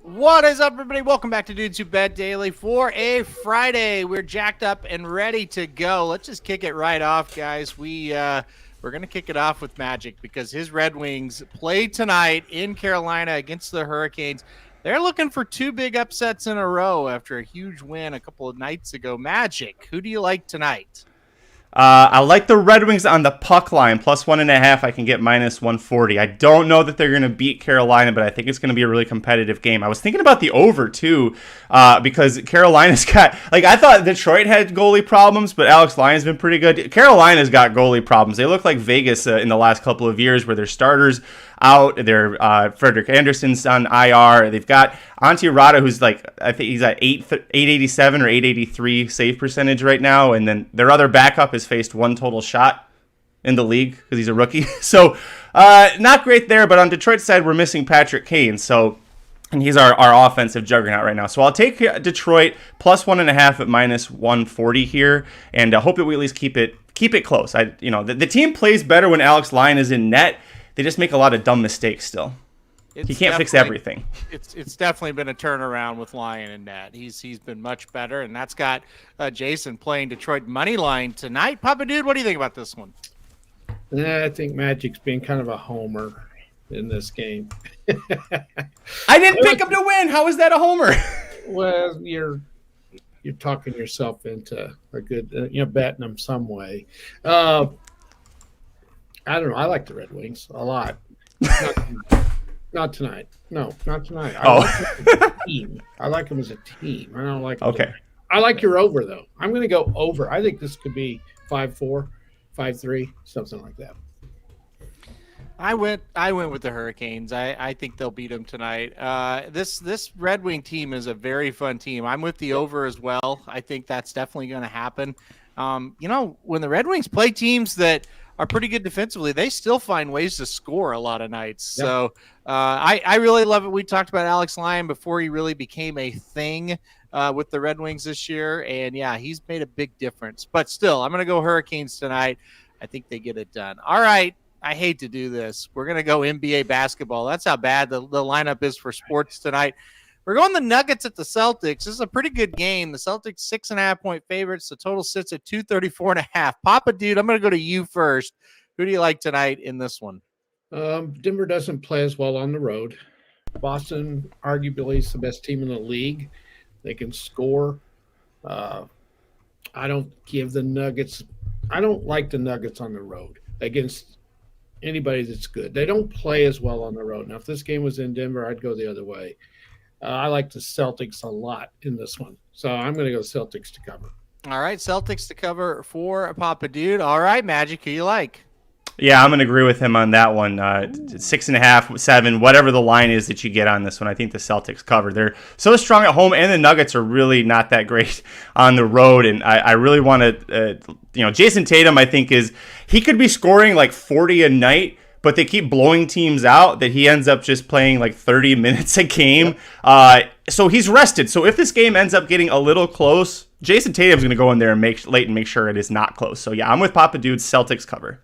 What is up, everybody? Welcome back to Dudes Who Bet Daily for a Friday. We're jacked up and ready to go. Let's just kick it right off, guys. We're going to kick it off with Magic because his Red Wings play tonight in Carolina against the Hurricanes. They're looking for two big upsets in a row after a huge win a couple of nights ago. Magic, who do you like tonight? I like the Red Wings on the puck line, plus 1.5. I can get minus 140. I don't know that they're going to beat Carolina, but I think it's going to be a really competitive game. I was thinking about the over, too, because Carolina's got, I thought Detroit had goalie problems, but Alex Lyon's been pretty good. Carolina's got goalie problems. They look like Vegas in the last couple of years where their starters out. Their Frederick Anderson's on IR. They've got Antti Rata, who's I think he's at 887 or 883 save percentage right now, and then their other backup has faced one total shot in the league because he's a rookie. So not great there, but on Detroit's side, we're missing Patrick Kane, and he's our offensive juggernaut right now. So I'll take Detroit plus 1.5 at minus 140 here, and I hope that we at least keep it close. The team plays better when Alex Lyon is in net. They just make a lot of dumb mistakes still. He can't fix everything. It's definitely been a turnaround with Lyon and net. He's been much better, and that's got Jason playing Detroit money line tonight. Papa Dude, what do you think about this one? I think Magic's being kind of a homer in this game. I didn't pick him to win. How is that a homer? Well, you're talking yourself into a good, betting them some way. I don't know. I like the Red Wings a lot. Not tonight. No, not tonight. I like them as a team. I don't like them. Okay. I like your over, though. I'm going to go over. I think this could be 5-4, 5-3, something like that. I went with the Hurricanes. I think they'll beat them tonight. This Red Wing team is a very fun team. I'm with the over as well. I think that's definitely going to happen. When the Red Wings play teams that are pretty good defensively, they still find ways to score a lot of nights. Yep. So I really love it. We talked about Alex Lyon before he really became a thing with the Red Wings this year. And, yeah, he's made a big difference. But still, I'm going to go Hurricanes tonight. I think they get it done. All right. I hate to do this. We're going to go NBA basketball. That's how bad the lineup is for sports tonight. We're going the Nuggets at the Celtics. This is a pretty good game. The Celtics 6.5-point favorites. The total sits at 234.5. Papa Dude, I'm going to go to you first. Who do you like tonight in this one? Denver doesn't play as well on the road. Boston arguably is the best team in the league. They can score. I don't like the Nuggets on the road against anybody that's good. They don't play as well on the road. Now, if this game was in Denver, I'd go the other way. I like the Celtics a lot in this one. So I'm going to go Celtics to cover. All right, Celtics to cover for Papa Dude. All right, Magic, who you like? Yeah, I'm going to agree with him on that one. 6.5, 7, whatever the line is that you get on this one. I think the Celtics cover. They're so strong at home, and the Nuggets are really not that great on the road. And I really want to, Jason Tatum, I think he could be scoring 40 a night, but they keep blowing teams out that he ends up just playing 30 minutes a game. Yep. So he's rested. So if this game ends up getting a little close, Jason Tatum's going to go in there and make sure it is not close. So yeah, I'm with Papa Dude. Celtics cover.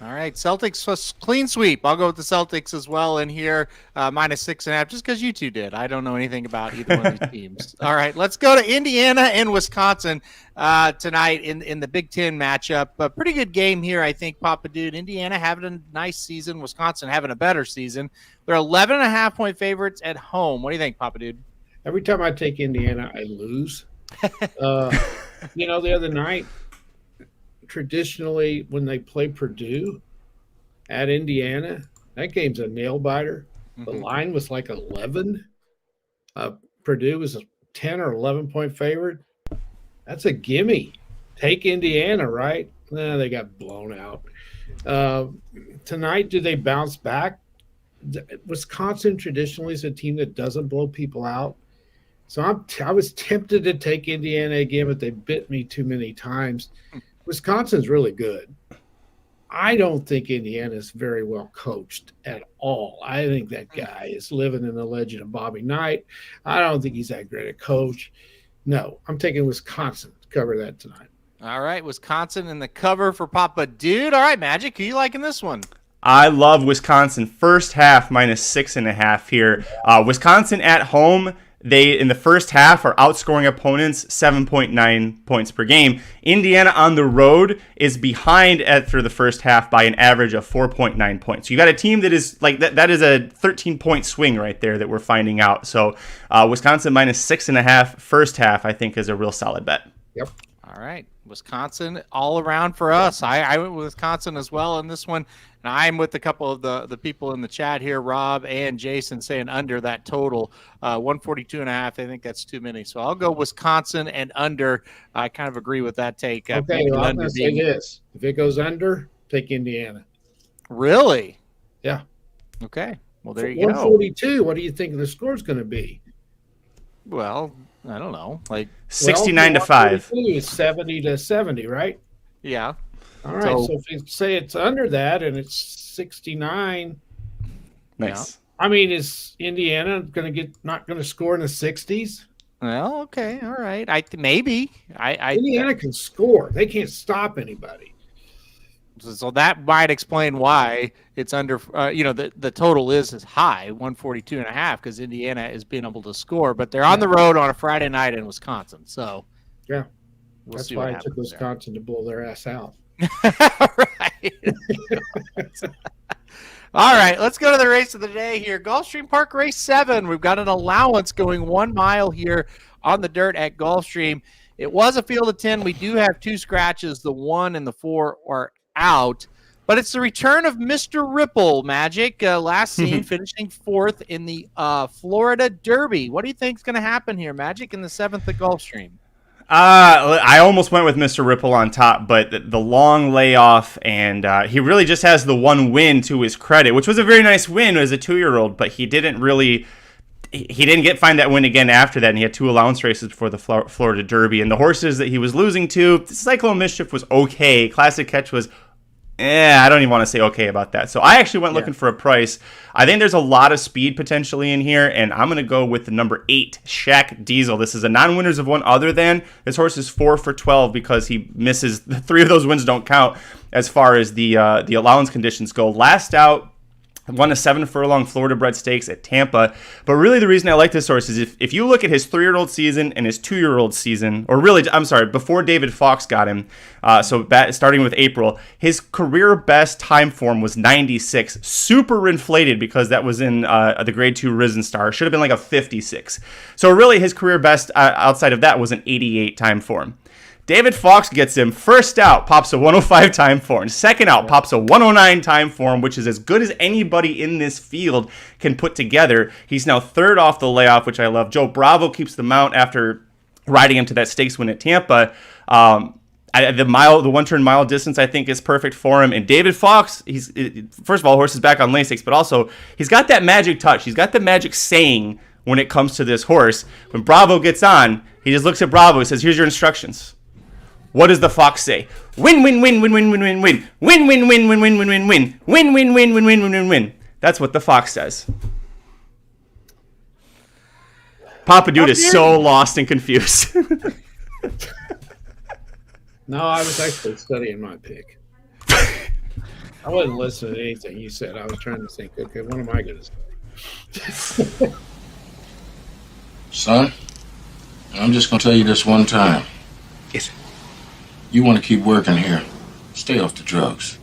All right, Celtics clean sweep. I'll go with the Celtics as well in here, minus 6.5, just because you two did. I don't know anything about either one of these teams. All right, let's go to Indiana and Wisconsin tonight in the Big Ten matchup. A pretty good game here, I think, Papa Dude. Indiana having a nice season. Wisconsin having a better season. They're 11.5-point favorites at home. What do you think, Papa Dude? Every time I take Indiana, I lose. The other night, traditionally, when they play Purdue at Indiana, that game's a nail biter. Mm-hmm. The line was 11. Purdue was a 10 or 11-point favorite. That's a gimme. Take Indiana, right? Nah, they got blown out. Tonight, do they bounce back? Wisconsin traditionally is a team that doesn't blow people out. So I was tempted to take Indiana again, but they bit me too many times. Wisconsin's really good. I don't think Indiana's very well coached at all. I think that guy is living in the legend of Bobby Knight. I don't think he's that great a coach. No, I'm taking Wisconsin to cover that tonight. All right, Wisconsin in the cover for Papa Dude. All right, Magic, who you liking this one? I love Wisconsin first half -6.5 here. Wisconsin at home, they in the first half are outscoring opponents 7.9 points per game. Indiana on the road is behind through the first half by an average of 4.9 points. So you got a team that is like that is a 13-point swing right there that we're finding out. So Wisconsin -6.5 first half, I think, is a real solid bet. Yep. All right. Wisconsin all around for us. I went with Wisconsin as well in this one. And I'm with a couple of the people in the chat here, Rob and Jason, saying under that total, 142.5. I think that's too many. So I'll go Wisconsin and under. I kind of agree with that take. Okay, well, I'm going to say this. If it goes under, take Indiana. Really? Yeah. Okay. Well, there you go. 142. What do you think the score's going to be? Well, I don't know. Like 69-5. Is 70-70, right? Yeah. All right. So if you say it's under that and it's 69, nice. I mean, is Indiana not going to score in the 60s? Well, okay, all right. Maybe. Indiana can score. They can't stop anybody. So that might explain why it's under. The total is as high, 142.5, because Indiana is being able to score, but they're on the road on a Friday night in Wisconsin. So yeah, that's why I took Wisconsin to blow their ass out. Right. All right, let's go to the race of the day here. Gulfstream Park Race 7. We've got an allowance going 1 mile here on the dirt at Gulfstream. It was a field of 10. We do have 2 scratches. The 1 and the 4 are out. But it's the return of Mr. Ripple, Magic. Last seen finishing 4th in the Florida Derby. What do you think is going to happen here, Magic, in the 7th at Gulfstream? I almost went with Mr. Ripple on top, but the long layoff, and he really just has the 1 win to his credit, which was a very nice win as a 2-year-old, but he didn't find that win again after that, and he had 2 allowance races before the Florida Derby, and the horses that he was losing to, Cyclone Mischief was okay, Classic Catch was I don't even want to say okay about that. So I actually went looking for a price. I think there's a lot of speed potentially in here, and I'm going to go with the number 8, Shaq Diesel. This is a non-winners of one other than. This horse is 4 for 12 because he misses. 3 of those wins don't count as far as the allowance conditions go. Last out, won a 7 furlong Florida bred stakes at Tampa. But really the reason I like this horse is if you look at his 3-year-old season and his 2-year-old season, or really, I'm sorry, before David Fox got him, starting with April, his career best time form was 96. Super inflated because that was in the grade 2 Risen Star. Should have been like a 56. So really his career best outside of that was an 88 time form. David Fox gets him first out, pops a 105 time form. Second out, pops a 109 time form, which is as good as anybody in this field can put together. He's now 3rd off the layoff, which I love. Joe Bravo keeps the mount after riding him to that stakes win at Tampa. The 1-turn mile distance, I think, is perfect for him. And David Fox, first of all, horse is back on Lasix, but also he's got that magic touch. He's got the magic saying when it comes to this horse. When Bravo gets on, he just looks at Bravo and says, "Here's your instructions." What does the fox say? Win, win, win, win, win, win, win, win. Win, win, win, win, win, win, win, win. Win, win, win, win, win, win, win, win. That's what the fox says. Papa Dude is so lost and confused. No, I was actually studying my pick. I wasn't listening to anything you said. I was trying to think, okay, what am I going to say? Son, I'm just going to tell you this one time. Yes, sir. You want to keep working here. Stay off the drugs.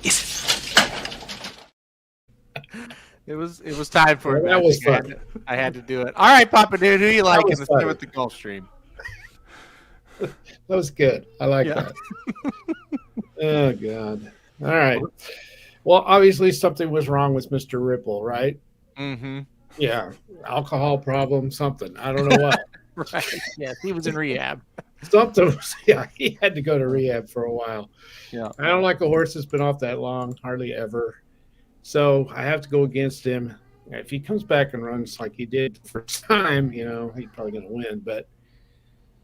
Yes. It was time for it. That was fun. I had to do it. All right, Papa Dude, who you like in the 7th Gulfstream? That was good. I like that. Oh, God. All right. Well, obviously something was wrong with Mr. Ripple, right? Mm-hmm. Yeah. Alcohol problem, something. I don't know what. Right. Yes, he was in rehab. Something. Yeah, he had to go to rehab for a while. Yeah. I don't like a horse that's been off that long, hardly ever. So I have to go against him. If he comes back and runs like he did the first time, he's probably going to win. But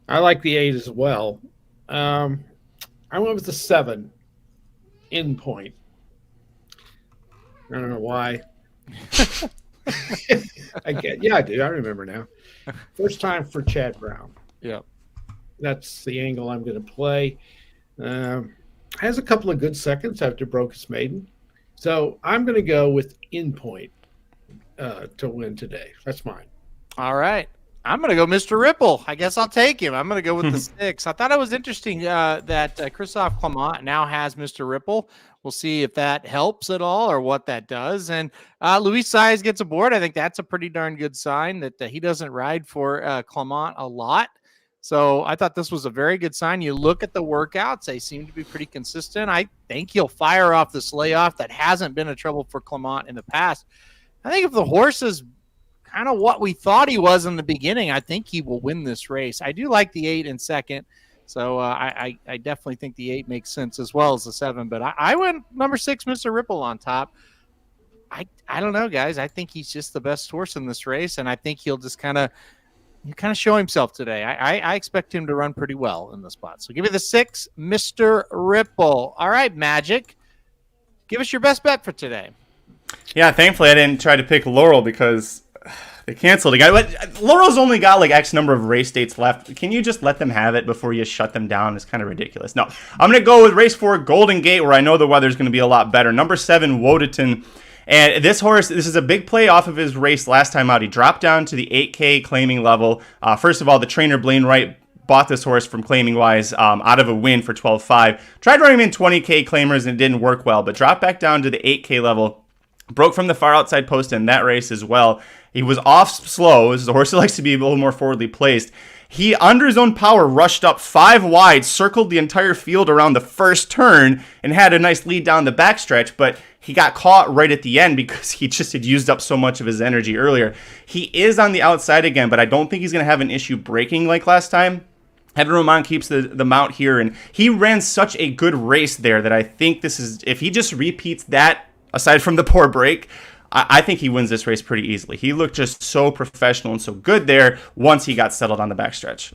I like the 8 as well. I went with the 7 in point. I don't know why. I do. I remember now. First time for Chad Brown. Yep. That's the angle I'm going to play. I has a couple of good seconds after broke his maiden. So I'm going to go with In Point to win today. That's mine. All right. I'm going to go Mr. Ripple. I guess I'll take him. I'm going to go with the 6. I thought it was interesting that Christophe Clement now has Mr. Ripple. We'll see if that helps at all or what that does. And Luis Saez gets aboard. I think that's a pretty darn good sign that he doesn't ride for Clement a lot. So I thought this was a very good sign. You look at the workouts, they seem to be pretty consistent. I think he'll fire off this layoff that hasn't been a trouble for Clement in the past. I think if the horse is kind of what we thought he was in the beginning, I think he will win this race. I do like the 8 in second. So I definitely think the 8 makes sense as well as the 7. But I went number 6, Mr. Ripple on top. I don't know, guys. I think he's just the best horse in this race, and I think he'll just kind of show himself today. I expect him to run pretty well in the spot. So give me the 6, Mr. Ripple. All right, Magic. Give us your best bet for today. Yeah, thankfully I didn't try to pick Laurel because they canceled a guy. But Laurel's only got like X number of race dates left. Can you just let them have it before you shut them down? It's kind of ridiculous. No, I'm going to go with race 4, Golden Gate, where I know the weather's going to be a lot better. Number 7, Wodeton. And this horse, this is a big play off of his race last time out. He dropped down to the 8K claiming level. First of all, the trainer Blaine Wright bought this horse from Claiming Wise out of a win for 12.5. Tried running him in 20K claimers and it didn't work well, but dropped back down to the 8K level. Broke from the far outside post in that race as well. He was off slow. This is a horse that likes to be a little more forwardly placed. He, under his own power, rushed up 5 wide, circled the entire field around the first turn, and had a nice lead down the backstretch, but he got caught right at the end because he just had used up so much of his energy earlier. He is on the outside again, but I don't think he's going to have an issue breaking like last time. Heaven Roman keeps the mount here, and he ran such a good race there that I think this is, if he just repeats that, aside from the poor break, I think he wins this race pretty easily. He looked just so professional and so good there once he got settled on the backstretch.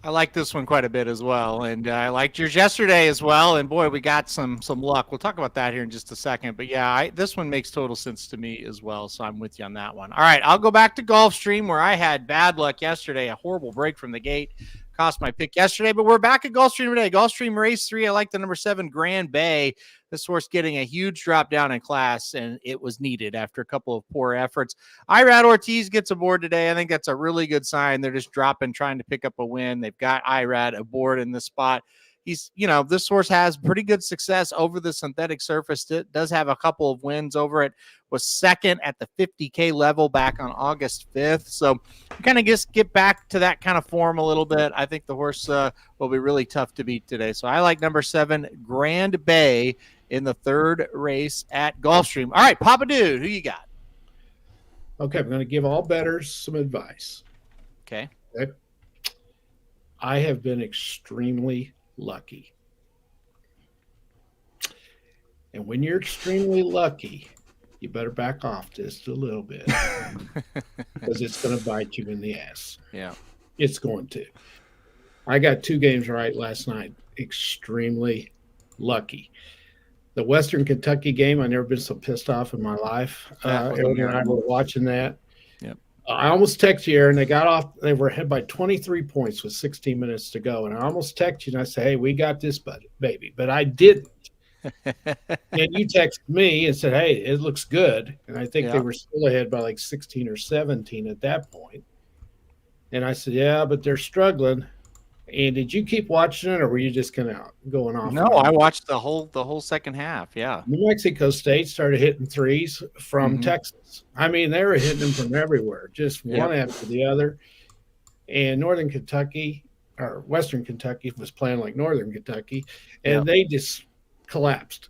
I like this one quite a bit as well, and I liked yours yesterday as well. And boy, we got some luck. We'll talk about that here in just a second. But yeah, this one makes total sense to me as well. So I'm with you on that one. All right, I'll go back to Gulfstream where I had bad luck yesterday. A horrible break from the gate cost my pick yesterday. But we're back at Gulfstream today. Gulfstream race 3. I like the number 7 Grand Bay. This horse getting a huge drop down in class, and it was needed after a couple of poor efforts. Irad Ortiz gets aboard today. I think that's a really good sign. They're just dropping, trying to pick up a win. They've got Irad aboard in this spot. He's, this horse has pretty good success over the synthetic surface. It does have a couple of wins over it. Was second at the 50K level back on August 5th. So kind of just get back to that kind of form a little bit. I think the horse will be really tough to beat today. So I like number 7, Grand Bay, in the 3rd race at Gulfstream. All right, Papa Dude, who you got? Okay, I'm going to give all bettors some advice. Okay. I have been extremely lucky. And when you're extremely lucky, you better back off just a little bit because it's going to bite you in the ass. Yeah. It's going to. I got 2 games right last night. Extremely lucky. The Western Kentucky game, I've never been so pissed off in my life. Aaron and I were watching that. Yep. I almost texted you, Aaron. They got off. They were ahead by 23 points with 16 minutes to go. And I almost texted you, and I said, hey, we got this, baby. But I didn't. And you texted me and said, hey, it looks good. And I think they were still ahead by like 16 or 17 at that point. And I said, yeah, but they're struggling. And did you keep watching it, or were you just kind of going off? No, I watched the whole second half. Yeah. New Mexico State started hitting threes from Texas. I mean, they were hitting them from everywhere, just one after the other. And Northern Kentucky, or Western Kentucky, was playing like Northern Kentucky, and they just collapsed.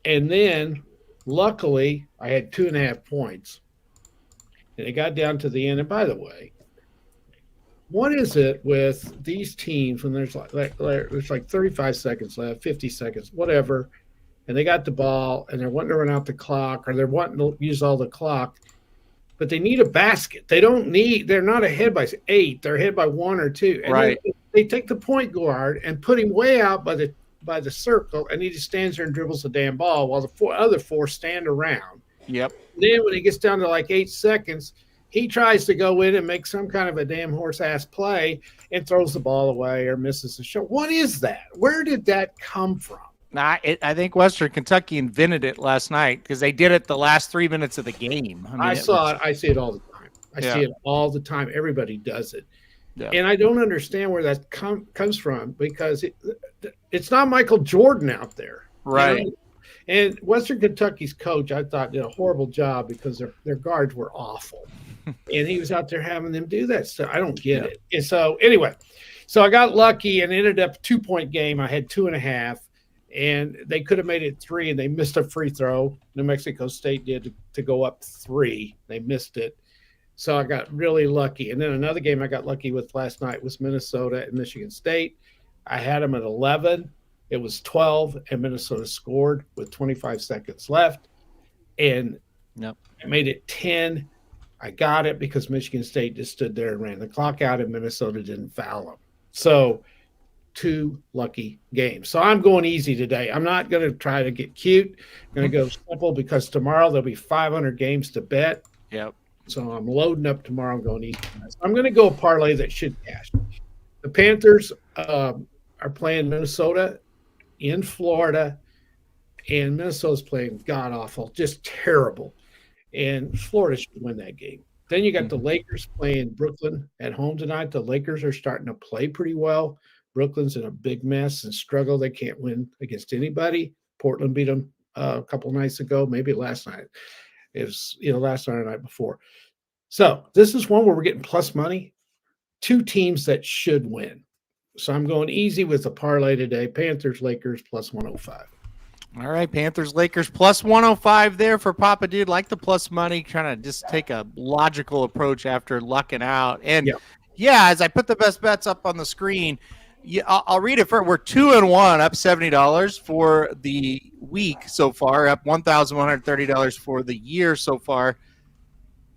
And then, luckily, I had 2.5 points. And it got down to the end. And by the way, what is it with these teams when there's like 35 seconds left, 50 seconds, whatever, and they got the ball and they're wanting to run out the clock or they're wanting to use all the clock, but they need a basket. They're not ahead by 8, they're ahead by 1 or 2. And they take the point guard and put him way out by the circle, and he just stands there and dribbles the damn ball while the other 4 stand around. Yep. Then when he gets down to like 8 seconds, he tries to go in and make some kind of a damn horse-ass play and throws the ball away or misses the shot. What is that? Where did that come from? I think Western Kentucky invented it last night because they did it the last 3 minutes of the game. I saw it. I see it all the time. I see it all the time. Everybody does it. Yeah. And I don't understand where that comes from because it's not Michael Jordan out there. Right. You know? And Western Kentucky's coach, I thought, did a horrible job because their guards were awful. And he was out there having them do that stuff. I don't get it. And so, anyway, I got lucky and ended up a 2-point game. I had 2.5, and they could have made it 3, and they missed a free throw. New Mexico State did to go up 3. They missed it. So I got really lucky. And then another game I got lucky with last night was Minnesota and Michigan State. I had them at 11. It was 12, and Minnesota scored with 25 seconds left. And I made it 10. I got it because Michigan State just stood there and ran the clock out, and Minnesota didn't foul them. So 2 lucky games. So I'm going easy today. I'm not going to try to get cute. I'm going to go simple because tomorrow there'll be 500 games to bet. Yep. So I'm loading up tomorrow. I'm going easy. I'm going to go a parlay that should cash. The Panthers are playing Minnesota in Florida, and Minnesota's playing god-awful, just terrible. And Florida should win that game. Then you got the Lakers playing Brooklyn at home tonight. The Lakers are starting to play pretty well. Brooklyn's in a big mess and struggle. They can't win against anybody. Portland beat them a couple nights ago, maybe last night. It was, last night or the night before. So this is one where we're getting plus money. 2 teams that should win. So I'm going easy with the parlay today. Panthers, Lakers, plus 105. All right, Panthers, Lakers, plus 105 there for Papa Dude. Like the plus money, trying to just take a logical approach after lucking out. And, as I put the best bets up on the screen, I'll read it first. We're 2-1, up $70 for the week so far, up $1,130 for the year so far.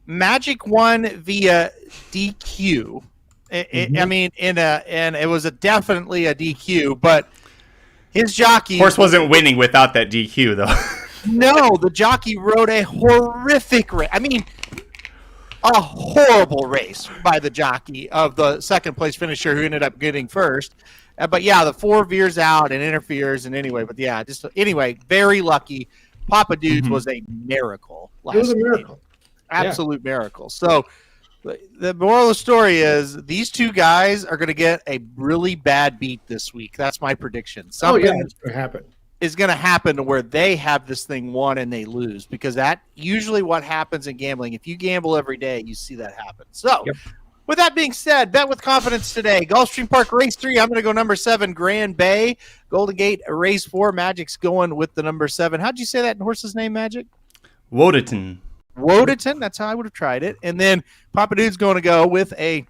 Magic won via DQ. I mean, and it was definitely a DQ, but his jockey horse wasn't winning without that DQ though. No, the jockey rode a horrific race. I mean, a horrible race by the jockey of the second place finisher who ended up getting first. But the 4 veers out and interferes, and anyway, very lucky. Papa Dude's was a miracle. It was a miracle. Absolute miracle. So the moral of the story is these 2 guys are going to get a really bad beat this week. That's my prediction. It's going to happen. Is going to happen to where they have this thing won and they lose, because that usually what happens in gambling. If you gamble every day, you see that happen. So with that being said, bet with confidence today. Gulfstream Park Race 3, I'm going to go number 7, Grand Bay. Golden Gate Race 4, Magic's going with the number 7. How'd you say that horse's name, Magic? Wodeton. That's how I would have tried it. And then Papa Dude's going to go with a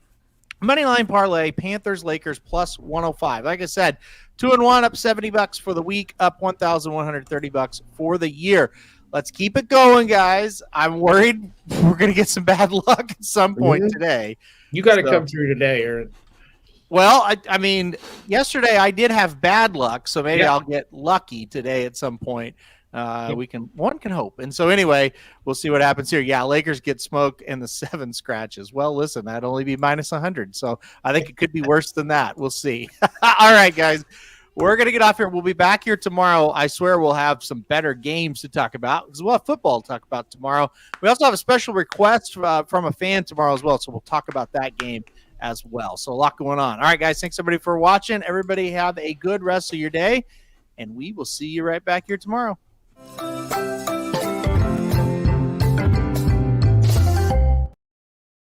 moneyline parlay, Panthers, Lakers, plus 105. Like I said, 2-1, up $70 for the week, up $1,130 for the year. Let's keep it going, guys. I'm worried we're going to get some bad luck at some point today. You got to come through today, Aaron. Well, I mean, yesterday I did have bad luck, so maybe I'll get lucky today at some point. One can hope. And so anyway, we'll see what happens here. Lakers get smoked and the 7 scratches. Well, listen, that'd only be minus 100. So I think it could be worse than that. We'll see. All right, guys, we're going to get off here. We'll be back here tomorrow. I swear we'll have some better games to talk about because we'll have football to talk about tomorrow. We also have a special request from a fan tomorrow as well. So we'll talk about that game as well. So a lot going on. All right, guys, thanks everybody for watching. Everybody have a good rest of your day, and we will see you right back here tomorrow.